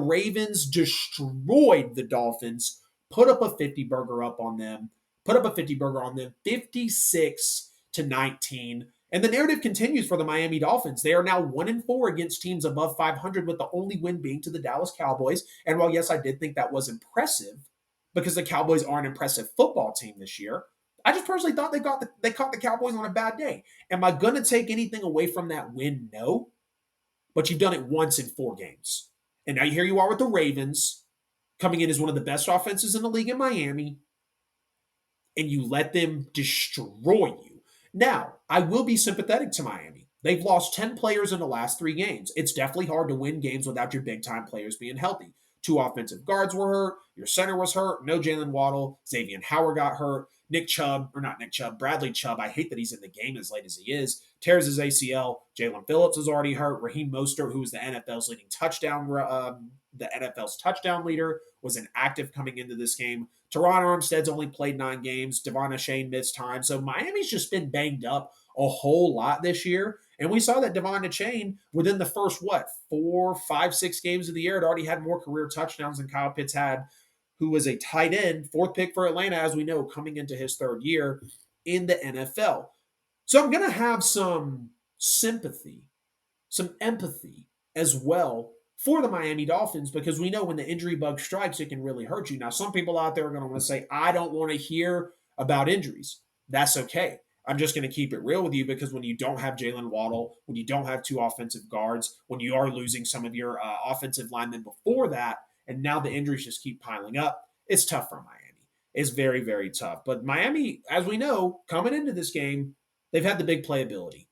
Ravens destroyed the Dolphins, put up a 50 burger on them, 56-19. And the narrative continues for the Miami Dolphins. They are now 1-4 against teams above 500, with the only win being to the Dallas Cowboys. And while, yes, I did think that was impressive because the Cowboys are an impressive football team this year, I just personally thought they caught the Cowboys on a bad day. Am I going to take anything away from that win? No. But you've done it once in 4 games. And now here you are with the Ravens, coming in as one of the best offenses in the league in Miami, and you let them destroy you. Now, I will be sympathetic to Miami. They've lost 10 players in the last 3 games. It's definitely hard to win games without your big-time players being healthy. 2 offensive guards were hurt. Your center was hurt. No Jalen Waddle. Xavier Howard got hurt. Bradley Chubb. I hate that he's in the game as late as he is. Tears his ACL. Jalen Phillips is already hurt. Raheem Mostert, who is the NFL's touchdown leader, was inactive coming into this game. Teron Armstead's only played 9 games. Devon Achane missed time. So Miami's just been banged up a whole lot this year. And we saw that Devon Achane, within the first, 4, 5, 6 games of the year, had already had more career touchdowns than Kyle Pitts had, who was a tight end, 4th pick for Atlanta, as we know, coming into his 3rd year in the NFL. So I'm going to have some sympathy, some empathy as well for the Miami Dolphins, because we know when the injury bug strikes, it can really hurt you. Now, some people out there are going to want to say, I don't want to hear about injuries. That's okay. I'm just going to keep it real with you, because when you don't have Jalen Waddle, when you don't have 2 offensive guards, when you are losing some of your offensive linemen before that, and now the injuries just keep piling up, it's tough for Miami. It's very, very tough. But Miami, as we know, coming into this game, they've had the big playability.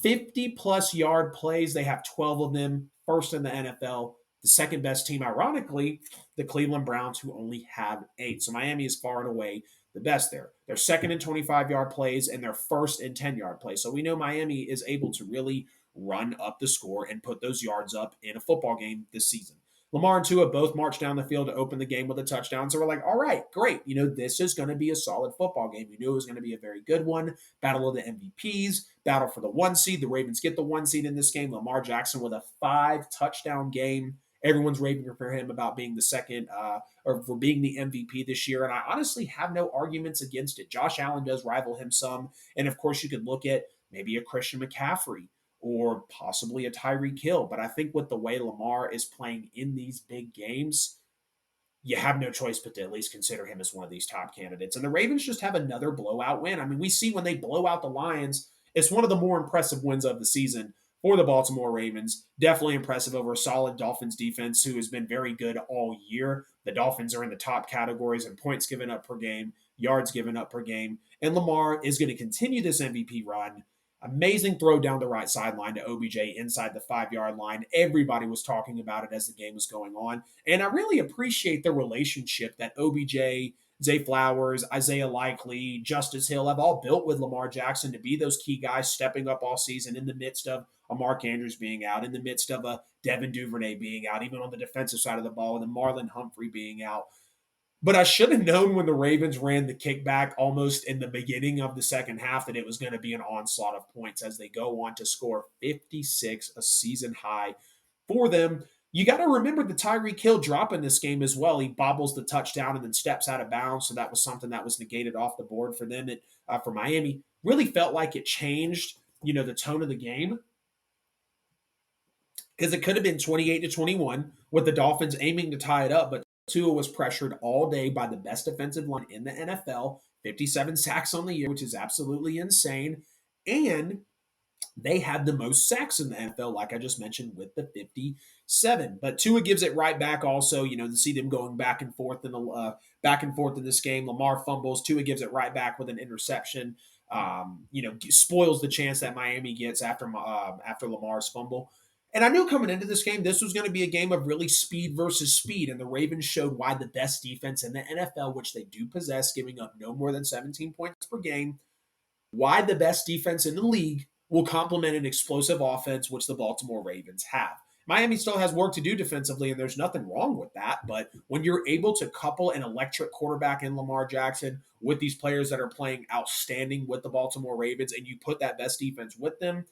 50-plus yard plays, they have 12 of them, first in the NFL. The second best team, ironically, the Cleveland Browns, who only have 8. So Miami is far and away the best there. They're second in 25-yard plays, and they're first in 10-yard plays. So we know Miami is able to really run up the score and put those yards up in a football game this season. Lamar and Tua both marched down the field to open the game with a touchdown. So we're like, all right, great. This is going to be a solid football game. We knew it was going to be a very good one. Battle of the MVPs, battle for the 1 seed. The Ravens get the 1 seed in this game. Lamar Jackson with a 5-touchdown game. Everyone's raving for him about being the second or for being the MVP this year. And I honestly have no arguments against it. Josh Allen does rival him some. And of course, you could look at maybe a Christian McCaffrey or possibly a Tyreek Hill. But I think with the way Lamar is playing in these big games, you have no choice but to at least consider him as one of these top candidates. And the Ravens just have another blowout win. I mean, we see when they blow out the Lions, it's one of the more impressive wins of the season for the Baltimore Ravens. Definitely impressive over a solid Dolphins defense who has been very good all year. The Dolphins are in the top categories in points given up per game, yards given up per game. And Lamar is going to continue this MVP run. Amazing throw down the right sideline to OBJ inside the 5-yard line. Everybody was talking about it as the game was going on. And I really appreciate the relationship that OBJ, Zay Flowers, Isaiah Likely, Justice Hill have all built with Lamar Jackson to be those key guys stepping up all season in the midst of a Mark Andrews being out, in the midst of a Devin Duvernay being out, even on the defensive side of the ball, and the Marlon Humphrey being out. But I should have known when the Ravens ran the kickback almost in the beginning of the second half that it was going to be an onslaught of points as they go on to score 56, a season high for them. You got to remember the Tyreek Hill drop in this game as well. He bobbles the touchdown and then steps out of bounds. So that was something that was negated off the board for them. For Miami, really felt like it changed, the tone of the game. Because it could have been 28-21 with the Dolphins aiming to tie it up, but Tua was pressured all day by the best defensive line in the NFL, 57 sacks on the year, which is absolutely insane. And they had the most sacks in the NFL, like I just mentioned, with the 57. But Tua gives it right back also, to see them going back and forth in this game. Lamar fumbles. Tua gives it right back with an interception. Spoils the chance that Miami gets after Lamar's fumble. And I knew coming into this game, this was going to be a game of really speed versus speed. And the Ravens showed why the best defense in the NFL, which they do possess, giving up no more than 17 points per game, why the best defense in the league will complement an explosive offense, which the Baltimore Ravens have. Miami still has work to do defensively, and there's nothing wrong with that. But when you're able to couple an electric quarterback in Lamar Jackson with these players that are playing outstanding with the Baltimore Ravens, and you put that best defense with them,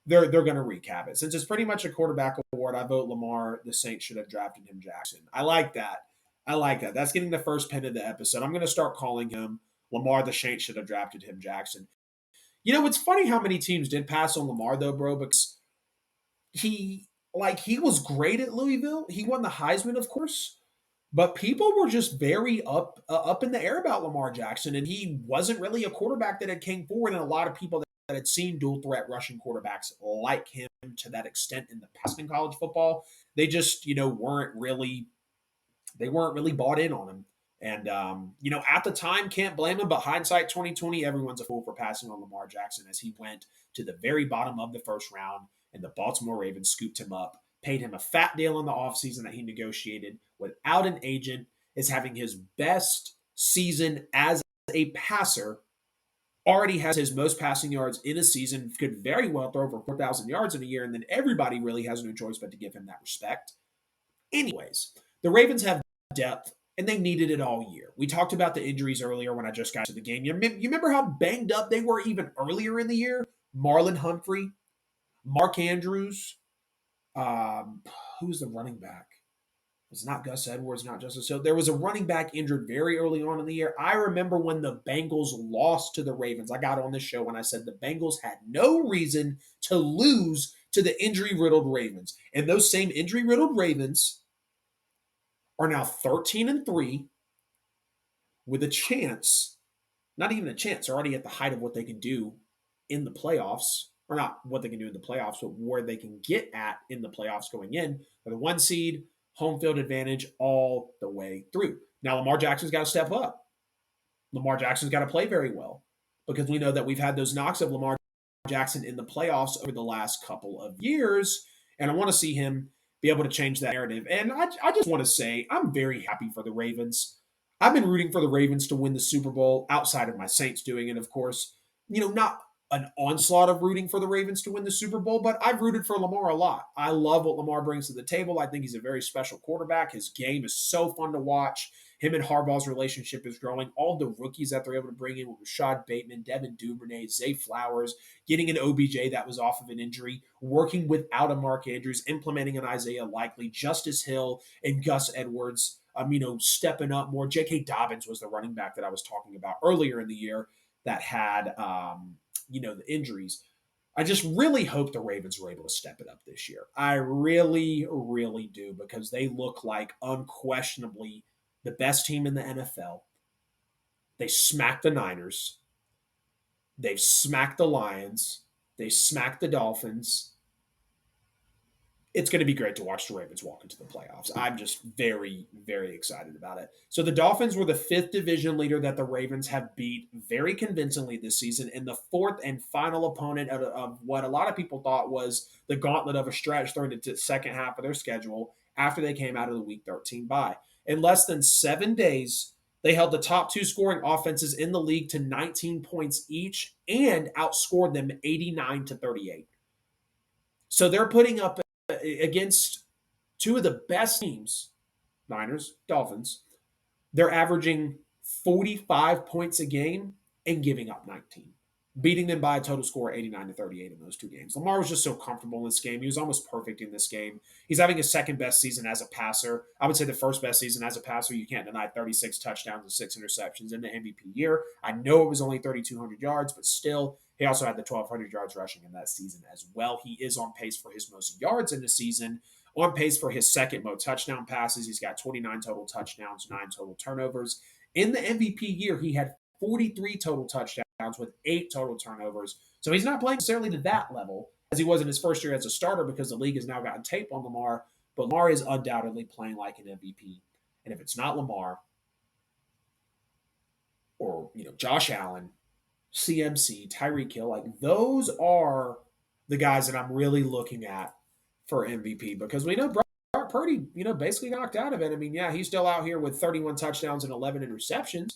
they're going to recap it. Since it's pretty much a quarterback award, I vote Lamar. The Saints should have drafted him Jackson. I like that. I like that. That's getting the first pin of the episode. I'm going to start calling him Lamar. The Saints should have drafted him Jackson. It's funny how many teams did pass on Lamar though, bro, because he was great at Louisville. He won the Heisman, of course, but people were just very up in the air about Lamar Jackson, and he wasn't really a quarterback that had came forward. And a lot of people that had seen dual threat rushing quarterbacks like him to that extent in the past in college football, they just weren't really bought in on him. And at the time, can't blame him. But hindsight 2020, everyone's a fool for passing on Lamar Jackson as he went to the very bottom of the first round, and the Baltimore Ravens scooped him up, paid him a fat deal in the offseason that he negotiated without an agent, is having his best season as a passer, already has his most passing yards in a season, could very well throw over 4,000 yards in a year, and then everybody really has no choice but to give him that respect. Anyways, the Ravens have depth, and they needed it all year. We talked about the injuries earlier when I just got to the game. You remember how banged up they were even earlier in the year? Marlon Humphrey, Mark Andrews, who's the running back? It's not Gus Edwards, not Justice Hill. There was a running back injured very early on in the year. I remember when the Bengals lost to the Ravens. I got on this show when I said the Bengals had no reason to lose to the injury-riddled Ravens. And those same injury-riddled Ravens are now 13-3 with a chance, not even a chance, they're already at the height of what they can do in the playoffs, or not what they can do in the playoffs, but where they can get at in the playoffs going in. They're the 1 seed, home field advantage all the way through. Now, Lamar Jackson's got to step up. Lamar Jackson's got to play very well, because we know that we've had those knocks of Lamar Jackson in the playoffs over the last couple of years, and I want to see him be able to change that narrative. And I just want to say I'm very happy for the Ravens. I've been rooting for the Ravens to win the Super Bowl outside of my Saints doing it, of course. Not an onslaught of rooting for the Ravens to win the Super Bowl, but I've rooted for Lamar a lot. I love what Lamar brings to the table. I think he's a very special quarterback. His game is so fun to watch. Him and Harbaugh's relationship is growing. All the rookies that they're able to bring in with Rashad Bateman, Devin Duvernay, Zay Flowers, getting an OBJ that was off of an injury, working without a Mark Andrews, implementing an Isaiah Likely, Justice Hill, and Gus Edwards, stepping up more. J.K. Dobbins was the running back that I was talking about earlier in the year that had, the injuries. I just really hope the Ravens were able to step it up this year. I really, really do, because they look like unquestionably the best team in the NFL. They smacked the Niners. They've smacked the Lions. They smacked the Dolphins. It's going to be great to watch the Ravens walk into the playoffs. I'm just very, very excited about it. So the Dolphins were the 5th division leader that the Ravens have beat very convincingly this season, and the 4th and final opponent of what a lot of people thought was the gauntlet of a stretch thrown into the second half of their schedule after they came out of the Week 13 bye. In less than 7 days, they held the top 2 scoring offenses in the league to 19 points each and outscored them 89-38. So they're putting up against 2 of the best teams, Niners, Dolphins. They're averaging 45 points a game and giving up 19, beating them by a total score of 89-38 in those 2 games. Lamar was just so comfortable in this game. He was almost perfect in this game. He's having his second best season as a passer. I would say the first best season as a passer. You can't deny 36 touchdowns and 6 interceptions in the MVP year. I know it was only 3,200 yards, but still, he also had the 1,200 yards rushing in that season as well. He is on pace for his most yards in the season, on pace for his second most touchdown passes. He's got 29 total touchdowns, 9 total turnovers. In the MVP year, he had 43 total touchdowns with 8 total turnovers. So he's not playing necessarily to that level as he was in his first year as a starter, because the league has now gotten tape on Lamar. But Lamar is undoubtedly playing like an MVP. And if it's not Lamar or, Josh Allen, CMC, Tyreek Hill, like those are the guys that I'm really looking at for MVP, because we know Brock Purdy, basically knocked out of it. I mean, yeah, he's still out here with 31 touchdowns and 11 interceptions.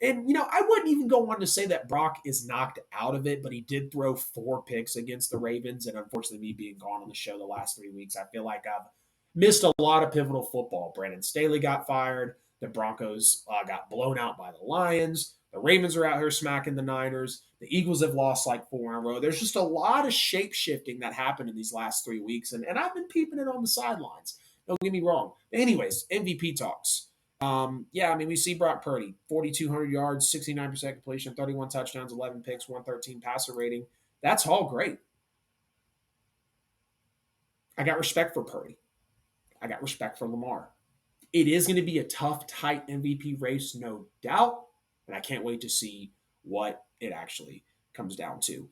And, I wouldn't even go on to say that Brock is knocked out of it, but he did throw 4 picks against the Ravens. And unfortunately, me being gone on the show the last 3 weeks, I feel like I've missed a lot of pivotal football. Brandon Staley got fired. The Broncos got blown out by the Lions. The Ravens are out here smacking the Niners. The Eagles have lost like four in a row. There's just a lot of shape shifting that happened in these last 3 weeks, and I've been peeping it on the sidelines. Don't get me wrong. But anyways, MVP talks. Yeah, I mean, we see Brock Purdy, 4,200 yards, 69% completion, 31 touchdowns, 11 picks, 113 passer rating. That's all great. I got respect for Purdy. I got respect for Lamar. It is going to be a tough, tight MVP race, no doubt. And I can't wait to see what it actually comes down to.